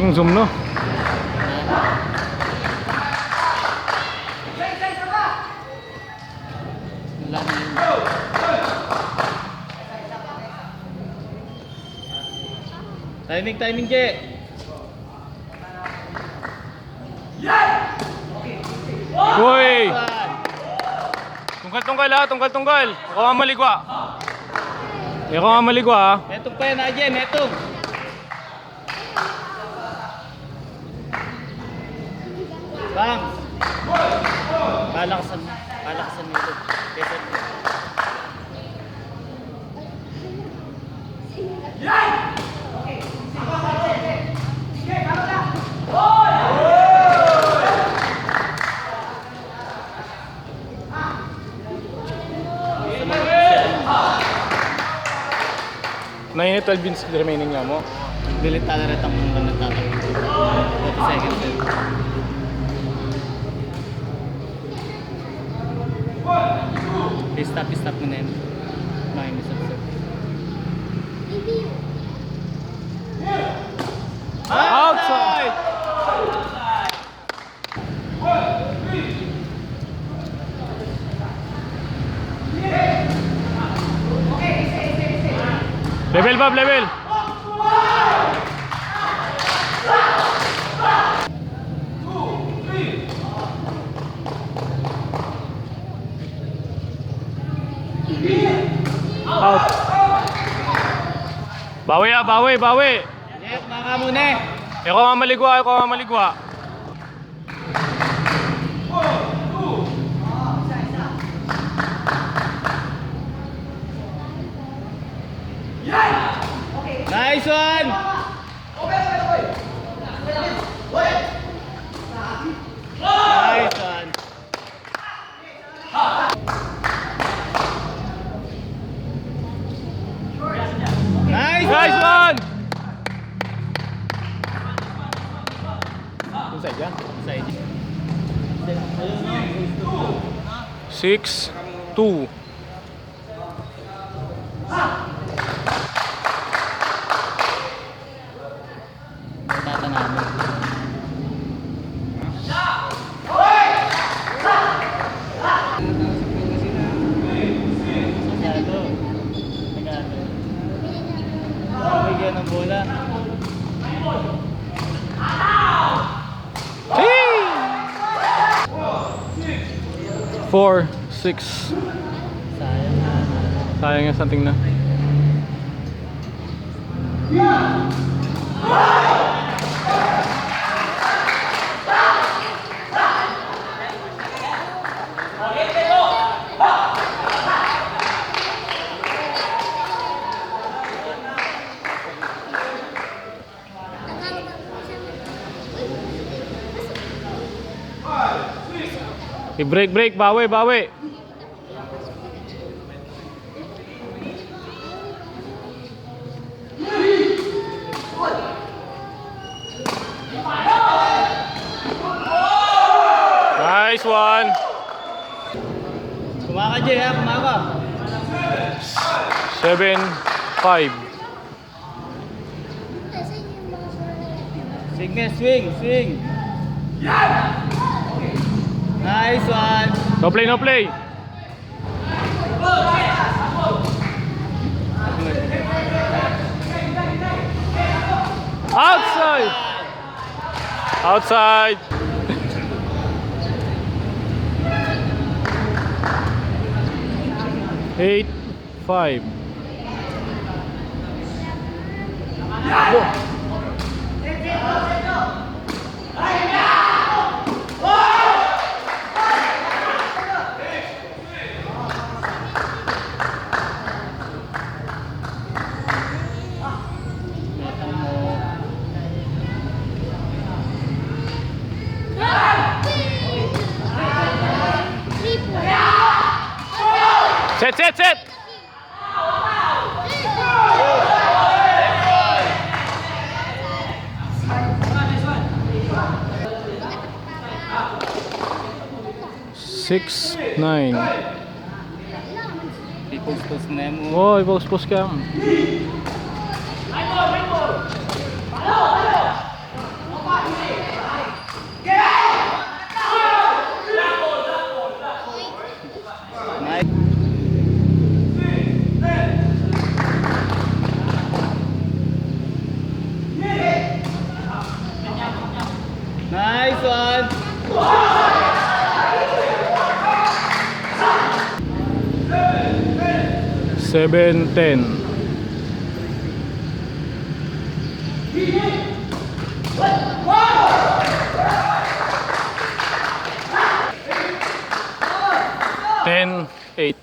Laking zoom, no? Wala na yun. Timing, Je! Uy! Tungkal ha, tungkal. Ako nga maligwa. Ako nga maligwa ha. Metong pa yan, Je, metong! Bang! Palakasan nito. Kesa Nine 12 minutes remaining nga mo. Bilit na rin ang mga nagtatakot. 30 seconds. Stop mo na yun. Makinis sa set. Outside! Level, Bob, level! Out! Bawi ah, bawi! Yep, maka muna eh! Ako nga maligwa. Nice one! Nice one! Nice one! Inside yan? Side. 6-2. Tatanamin. Bigyan ng bola. 4-6. Sayang yung something na. I-break, bawi. Nice one. Kumaka, Je, ha? Kumaka. 7-5. Swing. Nice one. No play. Outside. 8-5. Set. 6-9. Ipos-pos na yan mo. Oh, i-post ka. Nice one! 7-10. Ten, 8.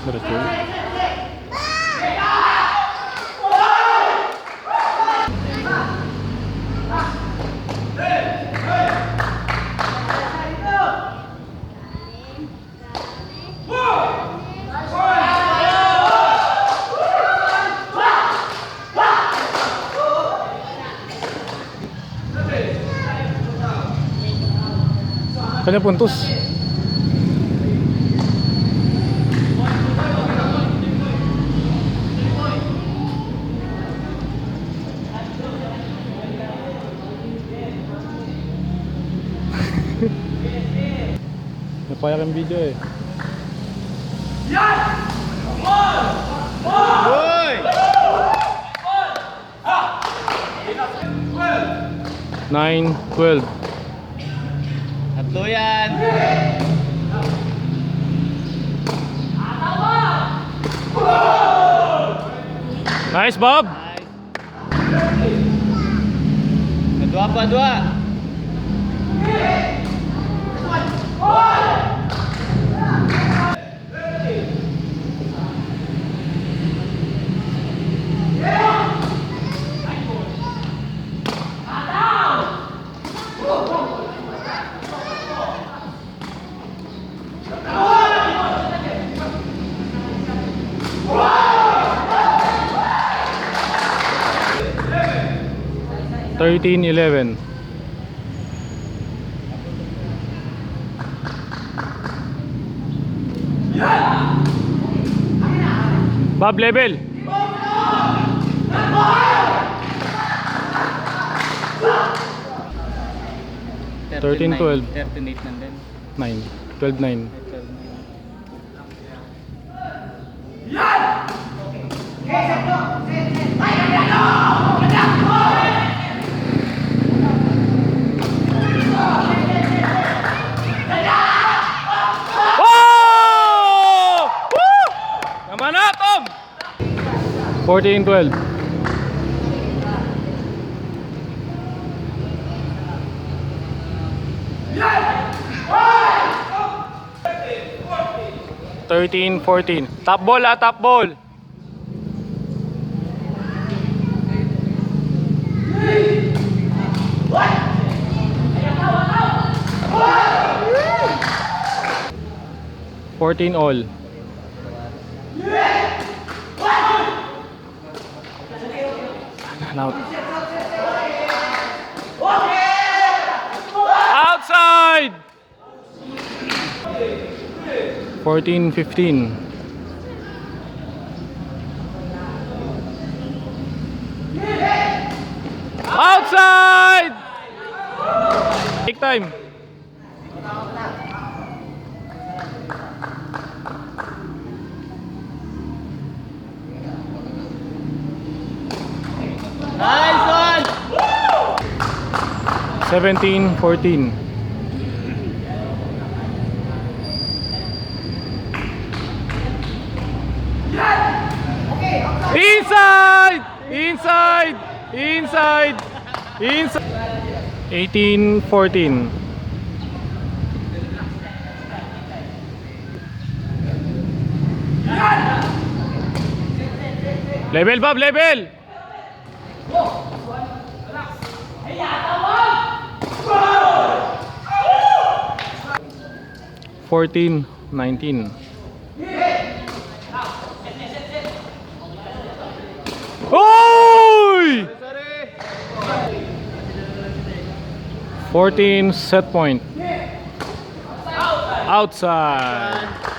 Diretso. Kanya puntos. Napayak ang video eh. Uy! 9-12. Tatlo yan! Nice, Bob! Padua, padua! Thirteen, 11. Bob, level. Thirteen, 12. 13-8 nandun. 9. 12-9. 14-12. Thirteen, 14. Top ball top ball. Fourteen all. Out. Outside. 14-15. Outside. Take time. Nice one! 17-14. Inside! Inside! Inside! Inside! 18-14. Level, Bob, level! 14-19. Oy! 14 set point. Outside.